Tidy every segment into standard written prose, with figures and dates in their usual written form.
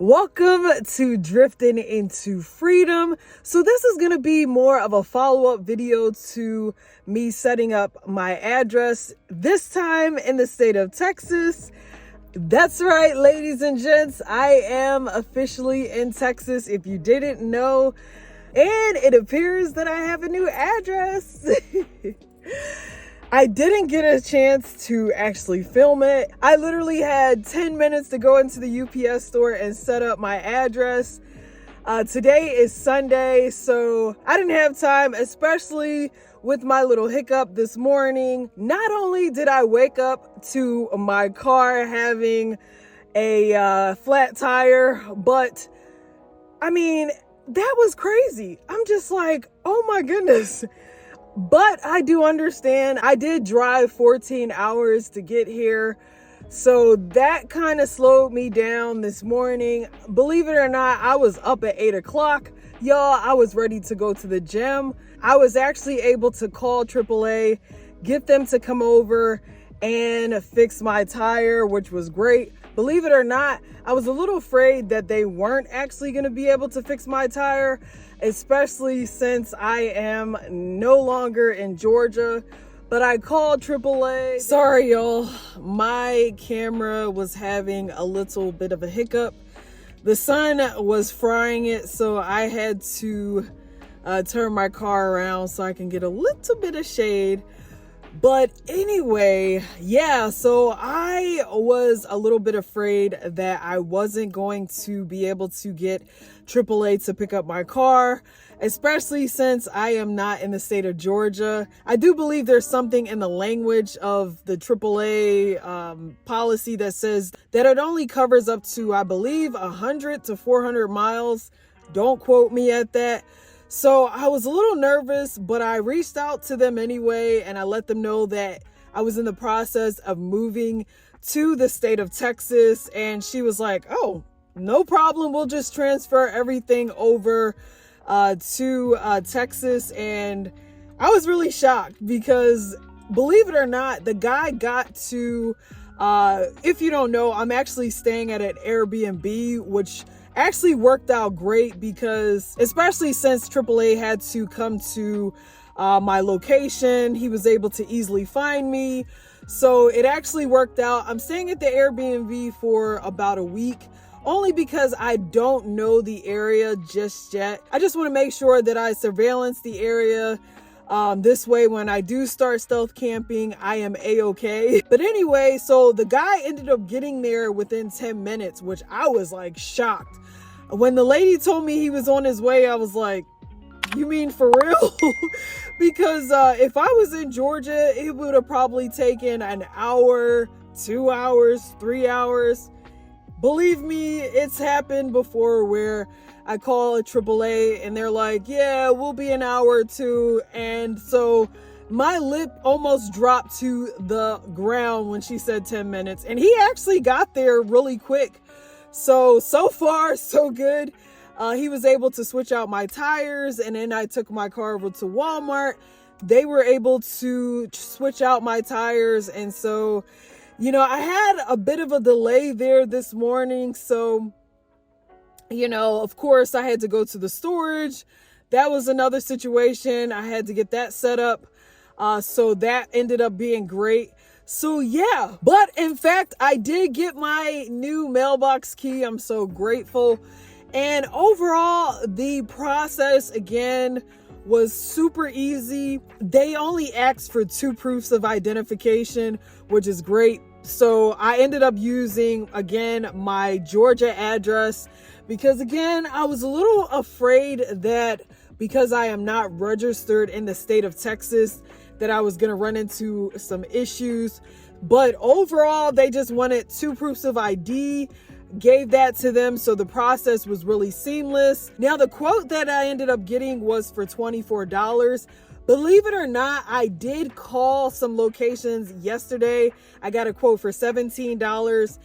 Welcome to Driftin into Freedom. So this is going to be more of a follow-up video to me setting up my address, this time in the state of Texas. That's right, ladies and gents, I am officially in Texas, if you didn't know, and it appears that I have a new address. I didn't get a chance to actually film it. I literally had 10 minutes to go into the UPS store and set up my address. Today is Sunday, so I didn't have time, especially with my little hiccup this morning. Not only did I wake up to my car having a flat tire, but I mean, that was crazy. I'm just like, oh my goodness. But I do understand. I did drive 14 hours to get here. So that kind of slowed me down this morning. Believe it or not, I was up at 8 o'clock. Y'all, I was ready to go to the gym. I was actually able to call AAA, get them to come over and fix my tire, which was great. Believe it or not, I was a little afraid that they weren't actually going to be able to fix my tire, especially since I am no longer in Georgia. But I called AAA. Sorry, y'all. My camera was having a little bit of a hiccup. The sun was frying it, so I had to turn my car around so I can get a little bit of shade. But anyway, yeah, so I was a little bit afraid that I wasn't going to be able to get AAA to pick up my car, especially since I am not in the state of Georgia. I do believe there's something in the language of the AAA policy that says that it only covers up to, I believe, 100 to 400 miles. Don't quote me at that. So I was a little nervous, but I reached out to them anyway, and I let them know that I was in the process of moving to the state of Texas. And she was like, oh, no problem. We'll just transfer everything over to Texas. And I was really shocked because, believe it or not, the guy got to, if you don't know, I'm actually staying at an Airbnb, which actually worked out great because, especially since AAA had to come to my location, he was able to easily find me. So it actually worked out. I'm staying at the Airbnb for about a week, only because I don't know the area just yet. I just want to make sure that I surveillance the area. This way, when I do start stealth camping, I am a-okay. But anyway, so the guy ended up getting there within 10 minutes, which I was like shocked. When the lady told me he was on his way, I was like, you mean for real? Because if I was in Georgia, it would have probably taken an hour, 2 hours, 3 hours. Believe me, it's happened before where I call a AAA and they're like, yeah, we'll be an hour or two. And so my lip almost dropped to the ground when she said 10 minutes. And he actually got there really quick. So far, so good. He was able to switch out my tires, and then I took my car over to Walmart. They were able to switch out my tires. And so, you know, I had a bit of a delay there this morning. So, you know, of course, I had to go to the storage. That was another situation. I had to get that set up. So that ended up being great. So yeah, but in fact, I did get my new mailbox key. I'm so grateful. And overall, the process again was super easy. They only asked for 2 proofs of identification, which is great. So I ended up using, again, my Georgia address because, again, I was a little afraid that because I am not registered in the state of Texas, that I was going to run into some issues. But overall, they just wanted 2 proofs of ID, gave that to them. So the process was really seamless. Now, the quote that I ended up getting was for $24. Believe it or not, I did call some locations yesterday. I got a quote for $17.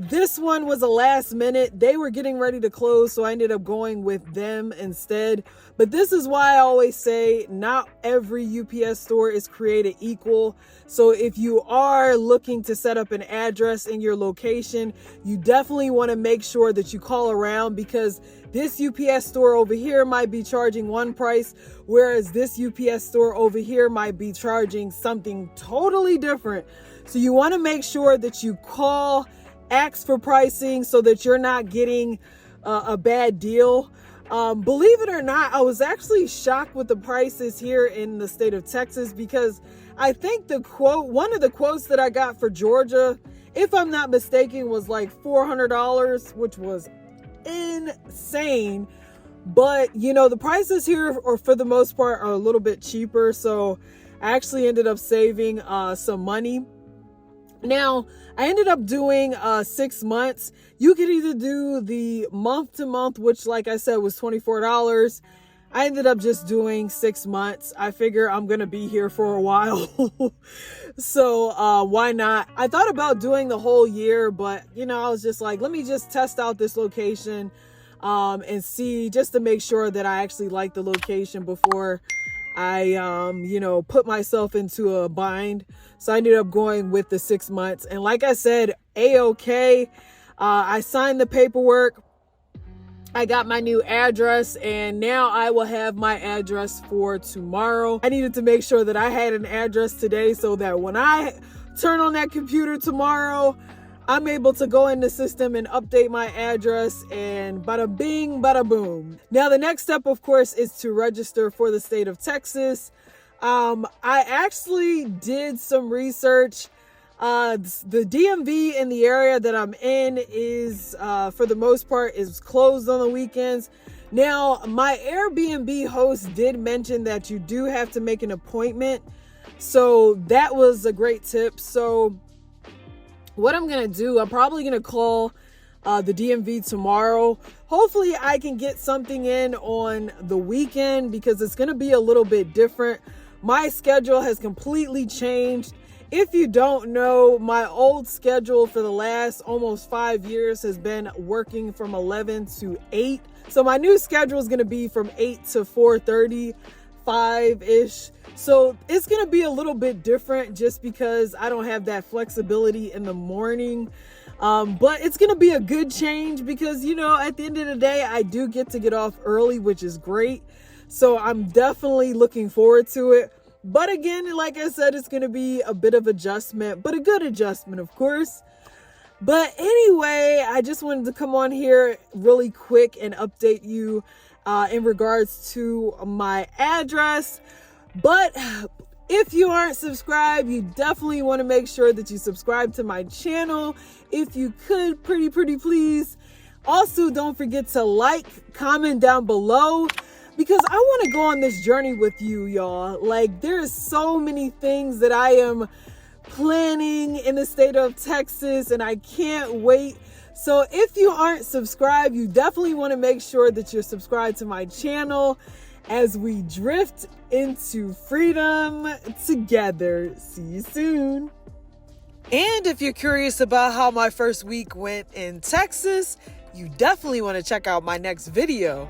This one was a last minute. They were getting ready to close, so I ended up going with them instead. But this is why I always say not every UPS store is created equal. So if you are looking to set up an address in your location, you definitely want to make sure that you call around, because this UPS store over here might be charging one price, whereas this UPS store over here might be charging something totally different. So you want to make sure that you call, ask for pricing so that you're not getting a bad deal. Believe it or not, I was actually shocked with the prices here in the state of Texas, because I think one of the quotes that I got for Georgia, if I'm not mistaken, was like $400, which was insane. But you know, the prices here are, for the most part, are a little bit cheaper. So I actually ended up saving some money. Now, I ended up doing 6 months. You could either do the month to month, which like I said was $24. I ended up just doing 6 months. I figure I'm going to be here for a while. So why not? I thought about doing the whole year, but you know, I was just like, let me just test out this location and see, just to make sure that I actually like the location before I, you know, put myself into a bind. So I ended up going with the 6 months. And like I said, A-OK. I signed the paperwork. I got my new address, and now I will have my address for tomorrow. I needed to make sure that I had an address today so that when I turn on that computer tomorrow, I'm able to go in the system and update my address, and bada bing, bada boom. Now, the next step, of course, is to register for the state of Texas. I actually did some research. The DMV in the area that I'm in is, for the most part, is closed on the weekends. Now, my Airbnb host did mention that you do have to make an appointment. So that was a great tip. So what I'm going to do, I'm probably going to call the DMV tomorrow. Hopefully I can get something in on the weekend, because it's going to be a little bit different. My schedule has completely changed. If you don't know, my old schedule for the last almost 5 years has been working from 11 to 8. So my new schedule is going to be from 8 to 4:30, 5-ish. So it's going to be a little bit different, just because I don't have that flexibility in the morning. But it's going to be a good change, because, you know, at the end of the day, I do get to get off early, which is great. So I'm definitely looking forward to it. But again, like I said, it's going to be a bit of adjustment, but a good adjustment, of course. But anyway, I just wanted to come on here really quick and update you in regards to my address. But if you aren't subscribed, you definitely want to make sure that you subscribe to my channel. If you could, pretty please. Also, don't forget to like, comment down below, because I want to go on this journey with you, y'all. Like, there's so many things that I am planning in the state of Texas, and I can't wait. So if you aren't subscribed, you definitely want to make sure that you're subscribed to my channel as we drift into freedom together. See you soon. And if you're curious about how my first week went in Texas, you definitely want to check out my next video.